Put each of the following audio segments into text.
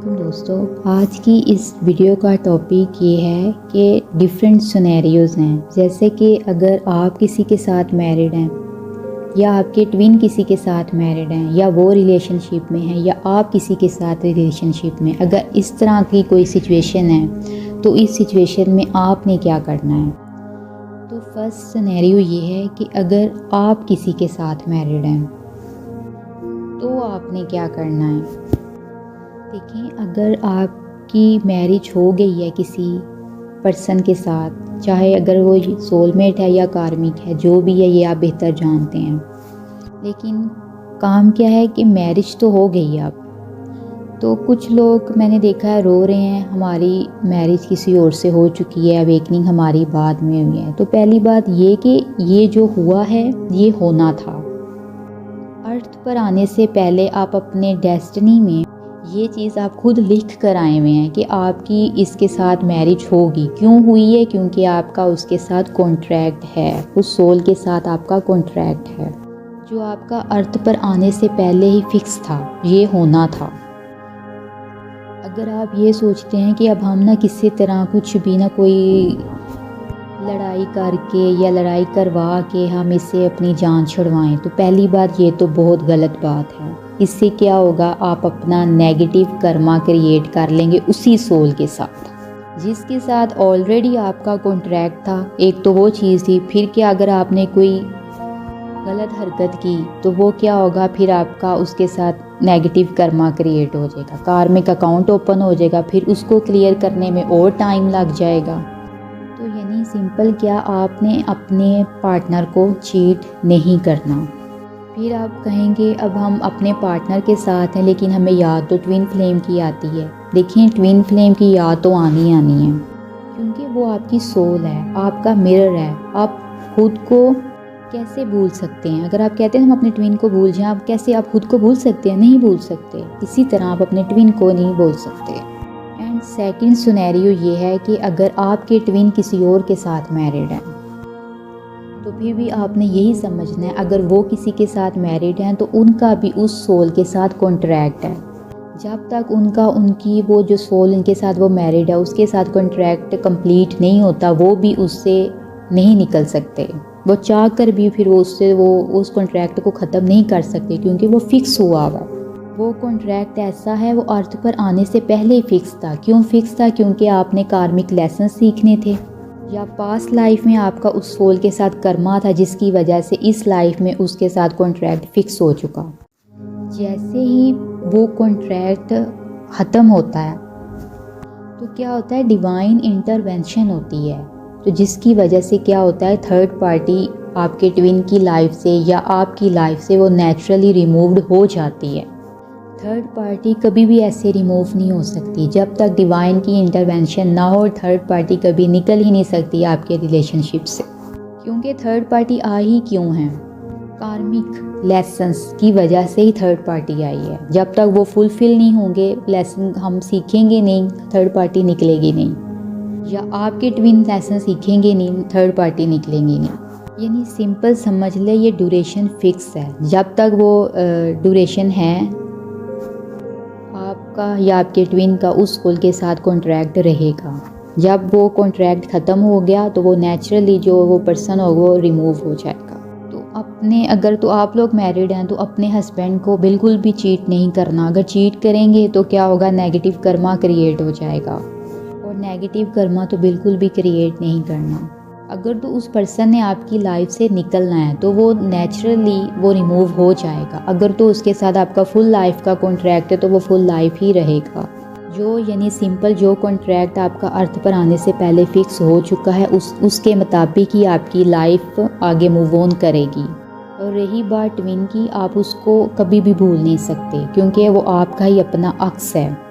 अस्सलामुअलैकुम दोस्तों, आज की इस वीडियो का टॉपिक ये है कि डिफरेंट सिनेरियोज़ हैं। जैसे कि अगर आप किसी के साथ मैरिड हैं या आपके ट्विन किसी के साथ मैरिड हैं या वो रिलेशनशिप में हैं या आप किसी के साथ रिलेशनशिप में, अगर इस तरह की कोई सिचुएशन है तो इस सिचुएशन में आपने क्या करना है। तो फर्स्ट सिनेरियो ये है कि अगर आप किसी के साथ मैरिड हैं तो आपने क्या करना है। देखिए, अगर आपकी मैरिज हो गई है किसी पर्सन के साथ, चाहे अगर वो सोलमेट है या कार्मिक है, जो भी है ये आप बेहतर जानते हैं, लेकिन काम क्या है कि मैरिज तो हो गई है अब। तो कुछ लोग मैंने देखा है रो रहे हैं, हमारी मैरिज किसी और से हो चुकी है, अवेकनिंग हमारी बाद में हुई है। तो पहली बात ये कि ये जो हुआ है ये होना था। अर्थ पर आने से पहले आप अपने डेस्टिनी में ये चीज़ आप खुद लिख कर आए हुए हैं कि आपकी इसके साथ मैरिज होगी। क्यों हुई है? क्योंकि आपका उसके साथ कॉन्ट्रैक्ट है, उस सोल के साथ आपका कॉन्ट्रैक्ट है जो आपका अर्थ पर आने से पहले ही फिक्स था, ये होना था। अगर आप ये सोचते हैं कि अब हम ना किसी तरह कुछ भी ना कोई लड़ाई करके या लड़ाई करवा के हम इससे अपनी जान छुड़वाएं, तो पहली बात ये तो बहुत गलत बात है। इससे क्या होगा, आप अपना नेगेटिव कर्मा क्रिएट कर लेंगे उसी सोल के साथ जिसके साथ ऑलरेडी आपका कॉन्ट्रैक्ट था। एक तो वो चीज़ थी, फिर क्या अगर आपने कोई गलत हरकत की तो वो क्या होगा, फिर आपका उसके साथ नेगेटिव कर्मा क्रिएट हो जाएगा, कार्मिक अकाउंट ओपन हो जाएगा, फिर उसको क्लियर करने में और टाइम लग जाएगा। तो यानी सिंपल क्या, आपने अपने पार्टनर को चीट नहीं करना। फिर आप कहेंगे अब हम अपने पार्टनर के साथ हैं लेकिन हमें याद तो ट्विन फ्लेम की आती है। देखिए, ट्विन फ्लेम की याद तो आनी है क्योंकि वो आपकी सोल है, आपका मिरर है। आप खुद को कैसे भूल सकते हैं? अगर आप कहते हैं हम अपने ट्विन को भूल जाएं, आप कैसे आप खुद को भूल सकते हैं? नहीं भूल सकते। इसी तरह आप अपने ट्विन को नहीं भूल सकते। एंड सेकंड सिनेरियो ये है कि अगर आपके ट्विन किसी और के साथ मैरिड हैं तो फिर भी आपने यही समझना है, अगर वो किसी के साथ मैरिड हैं तो उनका भी उस सोल के साथ कॉन्ट्रैक्ट है। जब तक उनकी वो जो सोल इनके साथ वो मैरिड है उसके साथ कॉन्ट्रैक्ट कंप्लीट नहीं होता, वो भी उससे नहीं निकल सकते। वो चाह कर भी फिर वो उस कॉन्ट्रैक्ट को ख़त्म नहीं कर सकते क्योंकि वो फिक्स हुआ हुआ। वो कॉन्ट्रैक्ट ऐसा है, वो अर्थ पर आने से पहले ही फिक्स था। क्यों फिक्स था? क्योंकि आपने कार्मिक लेसन सीखने थे या पास्ट लाइफ में आपका उस सोल के साथ कर्मा था जिसकी वजह से इस लाइफ में उसके साथ कॉन्ट्रैक्ट फिक्स हो चुका। जैसे ही वो कॉन्ट्रैक्ट ख़त्म होता है तो क्या होता है, डिवाइन इंटरवेंशन होती है। तो जिसकी वजह से क्या होता है, थर्ड पार्टी आपके ट्विन की लाइफ से या आपकी लाइफ से वो नेचुरली रिमूव्ड हो जाती है। थर्ड पार्टी कभी भी ऐसे रिमूव नहीं हो सकती जब तक डिवाइन की इंटरवेंशन ना हो। थर्ड पार्टी कभी निकल ही नहीं सकती आपके रिलेशनशिप से, क्योंकि थर्ड पार्टी आ ही क्यों है, कार्मिक लेसन्स की वजह से ही थर्ड पार्टी आई है। जब तक वो फुलफिल नहीं होंगे, लेसन हम सीखेंगे नहीं, थर्ड पार्टी निकलेगी नहीं, या आपके ट्विन लेसन सीखेंगे नहीं, थर्ड पार्टी निकलेंगी नहीं। यानी सिंपल समझ ले, ये ड्यूरेशन फिक्स है। जब तक वो ड्यूरेशन है आपका या आपके ट्विन का उस सोल के साथ कॉन्ट्रैक्ट रहेगा। जब वो कॉन्ट्रैक्ट ख़त्म हो गया तो वो नेचुरली जो वो पर्सन हो वो रिमूव हो जाएगा। तो अगर तो आप लोग मैरिड हैं तो अपने हस्बैंड को बिल्कुल भी चीट नहीं करना। अगर चीट करेंगे तो क्या होगा, नेगेटिव कर्मा क्रिएट हो जाएगा, और नेगेटिव कर्मा तो बिल्कुल भी क्रिएट नहीं करना। अगर तो उस पर्सन ने आपकी लाइफ से निकलना है तो वो नेचुरली वो रिमूव हो जाएगा। अगर तो उसके साथ आपका फुल लाइफ का कॉन्ट्रैक्ट है तो वो फुल लाइफ ही रहेगा। जो यानी सिंपल जो कॉन्ट्रैक्ट आपका अर्थ पर आने से पहले फिक्स हो चुका है उसके मुताबिक ही आपकी लाइफ आगे मूव ऑन करेगी। और रही बात ट्विन की, आप उसको कभी भी भूल नहीं सकते क्योंकि वो आपका ही अपना अक्स है।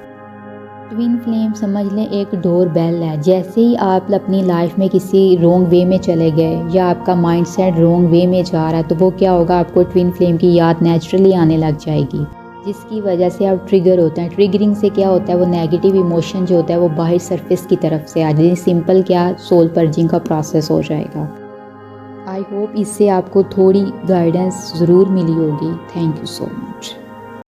ट्विन फ्लेम समझ लें एक डोर बेल है। जैसे ही आप अपनी लाइफ में किसी रॉन्ग वे में चले गए या आपका माइंडसेट रॉन्ग वे में जा रहा है तो वो क्या होगा, आपको ट्विन फ्लेम की याद नेचुरली आने लग जाएगी, जिसकी वजह से आप ट्रिगर होते हैं। ट्रिगरिंग से क्या होता है, वो नेगेटिव इमोशन जो होता है वो बाहर सरफेस की तरफ से आ जाए। सिंपल क्या, सोल पर्जिंग का प्रोसेस हो जाएगा। आई होप इससे आपको थोड़ी गाइडेंस ज़रूर मिली होगी। Thank you so much.